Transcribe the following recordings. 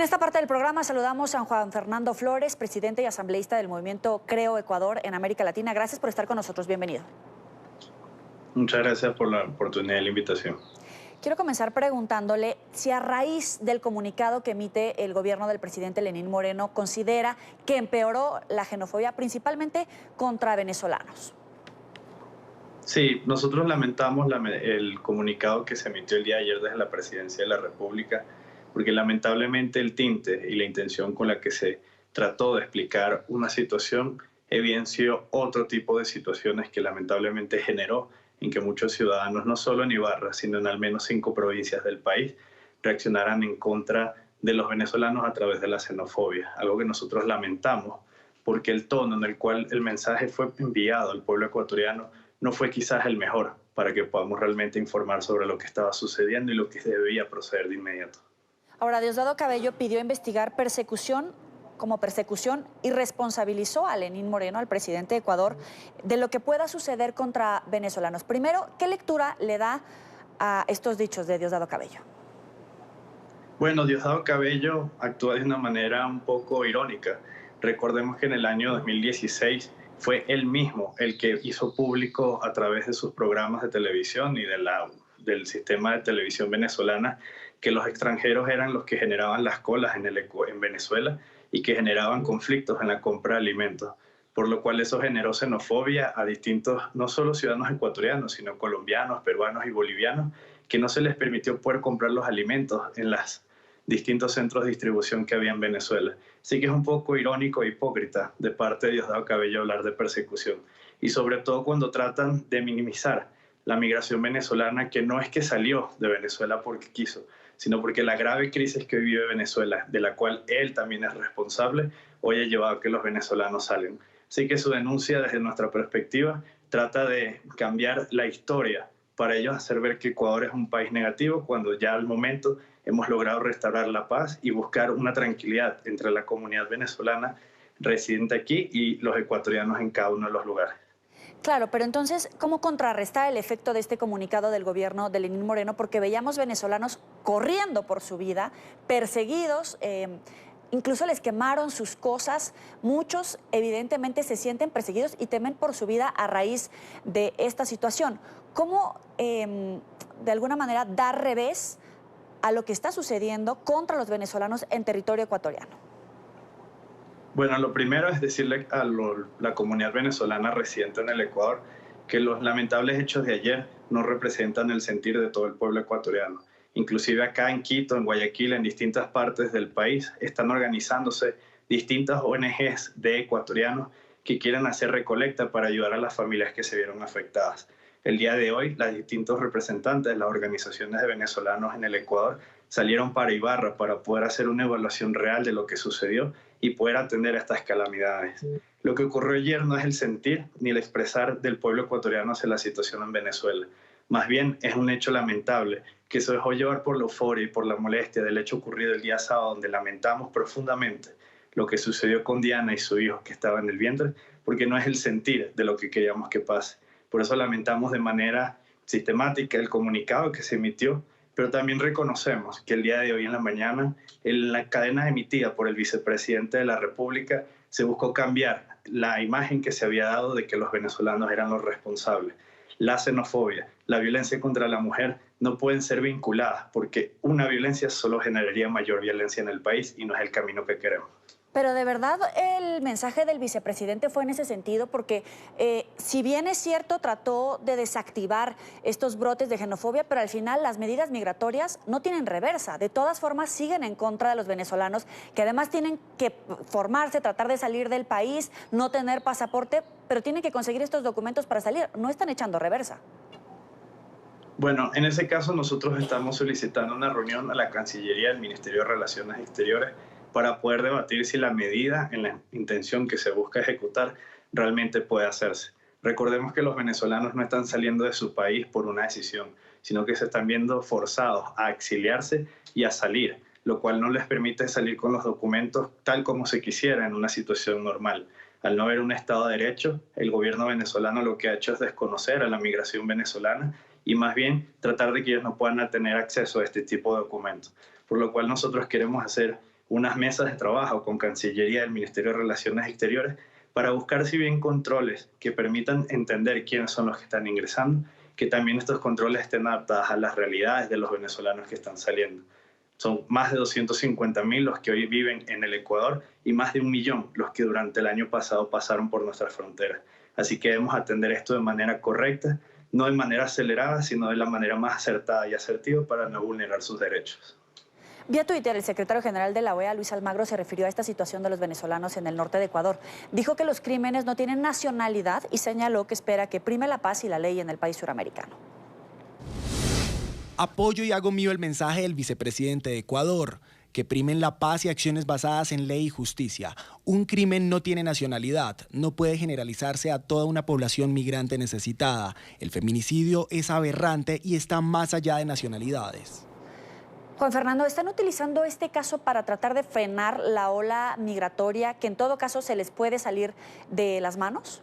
esta parte del programa saludamos a Juan Fernando Flores, presidente y asambleísta del movimiento Creo Ecuador en América Latina. Gracias por estar con nosotros. Bienvenido. Muchas gracias por la oportunidad y la invitación. Quiero comenzar preguntándole si a raíz del comunicado que emite el gobierno del presidente Lenín Moreno considera que empeoró la xenofobia principalmente contra venezolanos. Sí, nosotros lamentamos el comunicado que se emitió el día de ayer desde la Presidencia de la República, porque lamentablemente el tinte y la intención con la que se trató de explicar una situación evidenció otro tipo de situaciones que lamentablemente generó en que muchos ciudadanos, no solo en Ibarra, sino en al menos 5 provincias del país, reaccionaran en contra de los venezolanos a través de la xenofobia, algo que nosotros lamentamos, porque el tono en el cual el mensaje fue enviado al pueblo ecuatoriano no fue quizás el mejor para que podamos realmente informar sobre lo que estaba sucediendo y lo que debía proceder de inmediato. Ahora, Diosdado Cabello pidió investigar persecución y responsabilizó a Lenín Moreno, al presidente de Ecuador, de lo que pueda suceder contra venezolanos. Primero, ¿qué lectura le da a estos dichos de Diosdado Cabello? Bueno, Diosdado Cabello actúa de una manera un poco irónica. Recordemos que en el año 2016 fue él mismo el que hizo público a través de sus programas de televisión y del sistema de televisión venezolana que los extranjeros eran los que generaban las colas en Venezuela y que generaban conflictos en la compra de alimentos, por lo cual eso generó xenofobia a distintos, no solo ciudadanos ecuatorianos, sino colombianos, peruanos y bolivianos, que no se les permitió poder comprar los alimentos en los distintos centros de distribución que había en Venezuela. Sí que es un poco irónico e hipócrita de parte de Diosdado Cabello hablar de persecución, y sobre todo cuando tratan de minimizar la migración venezolana, que no es que salió de Venezuela porque quiso, sino porque la grave crisis que vive Venezuela, de la cual él también es responsable, hoy ha llevado a que los venezolanos salgan. Así que su denuncia, desde nuestra perspectiva, trata de cambiar la historia para ellos hacer ver que Ecuador es un país negativo, cuando ya al momento hemos logrado restaurar la paz y buscar una tranquilidad entre la comunidad venezolana residente aquí y los ecuatorianos en cada uno de los lugares. Claro, pero entonces, ¿cómo contrarrestar el efecto de este comunicado del gobierno de Lenín Moreno? Porque veíamos venezolanos corriendo por su vida, perseguidos, incluso les quemaron sus cosas. Muchos evidentemente se sienten perseguidos y temen por su vida a raíz de esta situación. ¿Cómo, de alguna manera, dar revés a lo que está sucediendo contra los venezolanos en territorio ecuatoriano? Bueno, lo primero es decirle a la comunidad venezolana residente en el Ecuador que los lamentables hechos de ayer no representan el sentir de todo el pueblo ecuatoriano. Inclusive acá en Quito, en Guayaquil, en distintas partes del país, están organizándose distintas ONGs de ecuatorianos que quieren hacer recolecta para ayudar a las familias que se vieron afectadas. El día de hoy, los distintos representantes de las organizaciones de venezolanos en el Ecuador salieron para Ibarra para poder hacer una evaluación real de lo que sucedió y poder atender a estas calamidades. Lo que ocurrió ayer no es el sentir ni el expresar del pueblo ecuatoriano hacia la situación en Venezuela. Más bien es un hecho lamentable que se dejó llevar por la euforia y por la molestia del hecho ocurrido el día sábado, donde lamentamos profundamente lo que sucedió con Diana y su hijo que estaba en el vientre, porque no es el sentir de lo que queríamos que pase. Por eso lamentamos de manera sistemática el comunicado que se emitió, pero también reconocemos que el día de hoy en la mañana, en la cadena emitida por el vicepresidente de la República, se buscó cambiar la imagen que se había dado de que los venezolanos eran los responsables. La xenofobia, la violencia contra la mujer no pueden ser vinculadas, porque una violencia solo generaría mayor violencia en el país y no es el camino que queremos. Pero de verdad el mensaje del vicepresidente fue en ese sentido, porque si bien es cierto, trató de desactivar estos brotes de xenofobia, pero al final las medidas migratorias no tienen reversa. De todas formas siguen en contra de los venezolanos, que además tienen que formarse, tratar de salir del país, no tener pasaporte, pero tienen que conseguir estos documentos para salir. No están echando reversa. Bueno, en ese caso nosotros estamos solicitando una reunión a la Cancillería del Ministerio de Relaciones Exteriores para poder debatir si la medida en la intención que se busca ejecutar realmente puede hacerse. Recordemos que los venezolanos no están saliendo de su país por una decisión, sino que se están viendo forzados a exiliarse y a salir, lo cual no les permite salir con los documentos tal como se quisiera en una situación normal. Al no haber un Estado de Derecho, el gobierno venezolano lo que ha hecho es desconocer a la migración venezolana y más bien tratar de que ellos no puedan tener acceso a este tipo de documentos. Por lo cual nosotros queremos hacer unas mesas de trabajo con Cancillería del Ministerio de Relaciones Exteriores para buscar si bien controles que permitan entender quiénes son los que están ingresando, que también estos controles estén adaptados a las realidades de los venezolanos que están saliendo. Son más de 250.000 los que hoy viven en el Ecuador y más de 1 millón los que durante el año pasado pasaron por nuestras fronteras. Así que debemos atender esto de manera correcta, no de manera acelerada, sino de la manera más acertada y asertiva para no vulnerar sus derechos. Vía Twitter, el secretario general de la OEA, Luis Almagro, se refirió a esta situación de los venezolanos en el norte de Ecuador. Dijo que los crímenes no tienen nacionalidad y señaló que espera que prime la paz y la ley en el país suramericano. Apoyo y hago mío el mensaje del vicepresidente de Ecuador, que primen la paz y acciones basadas en ley y justicia. Un crimen no tiene nacionalidad, no puede generalizarse a toda una población migrante necesitada. El feminicidio es aberrante y está más allá de nacionalidades. Juan Fernando, ¿están utilizando este caso para tratar de frenar la ola migratoria que en todo caso se les puede salir de las manos?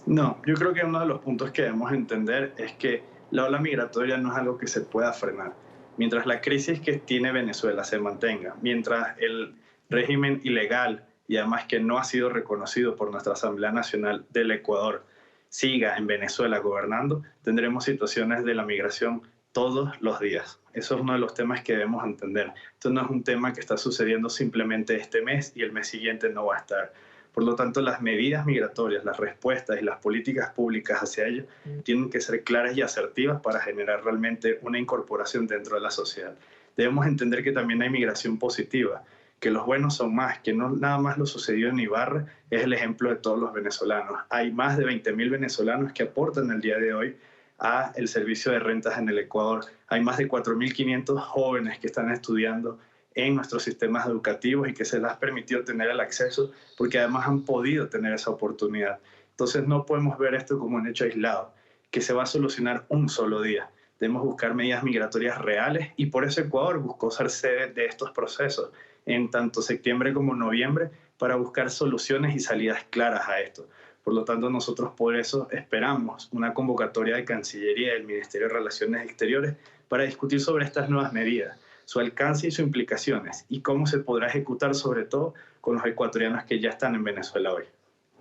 No, yo creo que uno de los puntos que debemos entender es que la ola migratoria no es algo que se pueda frenar. Mientras la crisis que tiene Venezuela se mantenga, mientras el régimen ilegal y además que no ha sido reconocido por nuestra Asamblea Nacional del Ecuador siga en Venezuela gobernando, tendremos situaciones de la migración todos los días. Eso es uno de los temas que debemos entender. Esto no es un tema que está sucediendo simplemente este mes y el mes siguiente no va a estar. Por lo tanto, las medidas migratorias, las respuestas y las políticas públicas hacia ello tienen que ser claras y asertivas para generar realmente una incorporación dentro de la sociedad. Debemos entender que también hay migración positiva, que los buenos son más, que no nada más lo sucedió en Ibarra, es el ejemplo de todos los venezolanos. Hay más de 20.000 venezolanos que aportan el día de hoy a el servicio de rentas en el Ecuador. Hay más de 4.500 jóvenes que están estudiando en nuestros sistemas educativos y que se les ha permitido tener el acceso porque además han podido tener esa oportunidad. Entonces no podemos ver esto como un hecho aislado, que se va a solucionar un solo día. Debemos buscar medidas migratorias reales y por eso Ecuador buscó ser sede de estos procesos en tanto septiembre como noviembre para buscar soluciones y salidas claras a esto. Por lo tanto, nosotros por eso esperamos una convocatoria de Cancillería del Ministerio de Relaciones Exteriores para discutir sobre estas nuevas medidas, su alcance y sus implicaciones y cómo se podrá ejecutar sobre todo con los ecuatorianos que ya están en Venezuela hoy.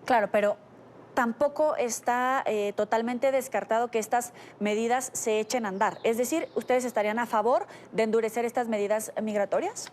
Claro, pero tampoco está totalmente descartado que estas medidas se echen a andar. Es decir, ¿ustedes estarían a favor de endurecer estas medidas migratorias?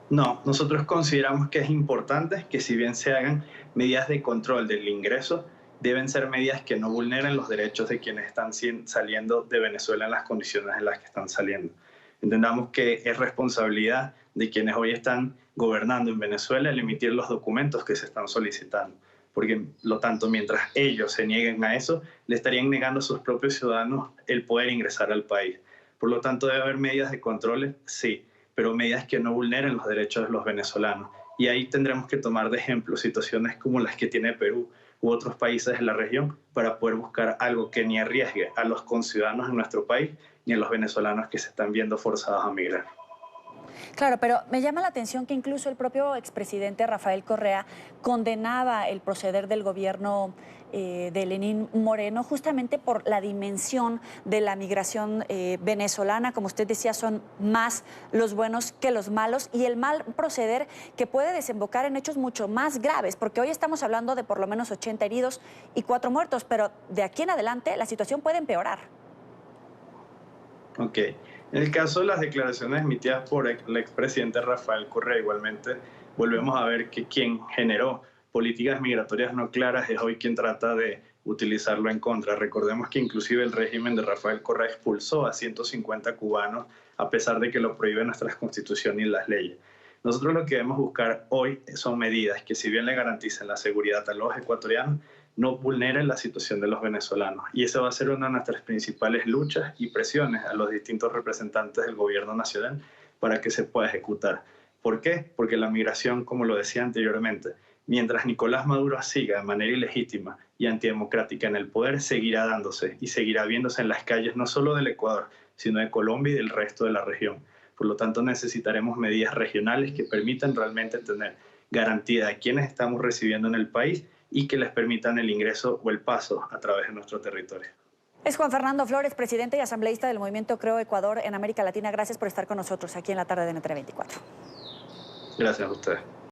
No, nosotros consideramos que es importante que si bien se hagan medidas de control del ingreso, deben ser medidas que no vulneren los derechos de quienes están saliendo de Venezuela en las condiciones en las que están saliendo. Entendamos que es responsabilidad de quienes hoy están gobernando en Venezuela el emitir los documentos que se están solicitando, porque lo tanto mientras ellos se nieguen a eso, le estarían negando a sus propios ciudadanos el poder ingresar al país. Por lo tanto, debe haber medidas de controles, sí, pero medidas que no vulneren los derechos de los venezolanos. Y ahí tendremos que tomar de ejemplo situaciones como las que tiene Perú u otros países de la región para poder buscar algo que ni arriesgue a los conciudadanos en nuestro país ni a los venezolanos que se están viendo forzados a migrar. Claro, pero me llama la atención que incluso el propio expresidente Rafael Correa condenaba el proceder del gobierno de Lenín Moreno justamente por la dimensión de la migración venezolana. Como usted decía, son más los buenos que los malos y el mal proceder que puede desembocar en hechos mucho más graves, porque hoy estamos hablando de por lo menos 80 heridos y 4 muertos, pero de aquí en adelante la situación puede empeorar. Ok. En el caso de las declaraciones emitidas por el expresidente Rafael Correa, igualmente volvemos a ver que quien generó políticas migratorias no claras es hoy quien trata de utilizarlo en contra. Recordemos que inclusive el régimen de Rafael Correa expulsó a 150 cubanos a pesar de que lo prohíben nuestras constituciones y las leyes. Nosotros lo que debemos buscar hoy son medidas que si bien le garanticen la seguridad a los ecuatorianos, no vulneren la situación de los venezolanos. Y esa va a ser una de nuestras principales luchas y presiones a los distintos representantes del gobierno nacional para que se pueda ejecutar. ¿Por qué? Porque la migración, como lo decía anteriormente, mientras Nicolás Maduro siga de manera ilegítima y antidemocrática en el poder, seguirá dándose y seguirá viéndose en las calles no solo del Ecuador, sino de Colombia y del resto de la región. Por lo tanto, necesitaremos medidas regionales que permitan realmente tener garantía de quienes estamos recibiendo en el país y que les permitan el ingreso o el paso a través de nuestro territorio. Es Juan Fernando Flores, presidente y asambleísta del movimiento Creo Ecuador en América Latina. Gracias por estar con nosotros aquí en la tarde de NTN 24. Gracias a ustedes.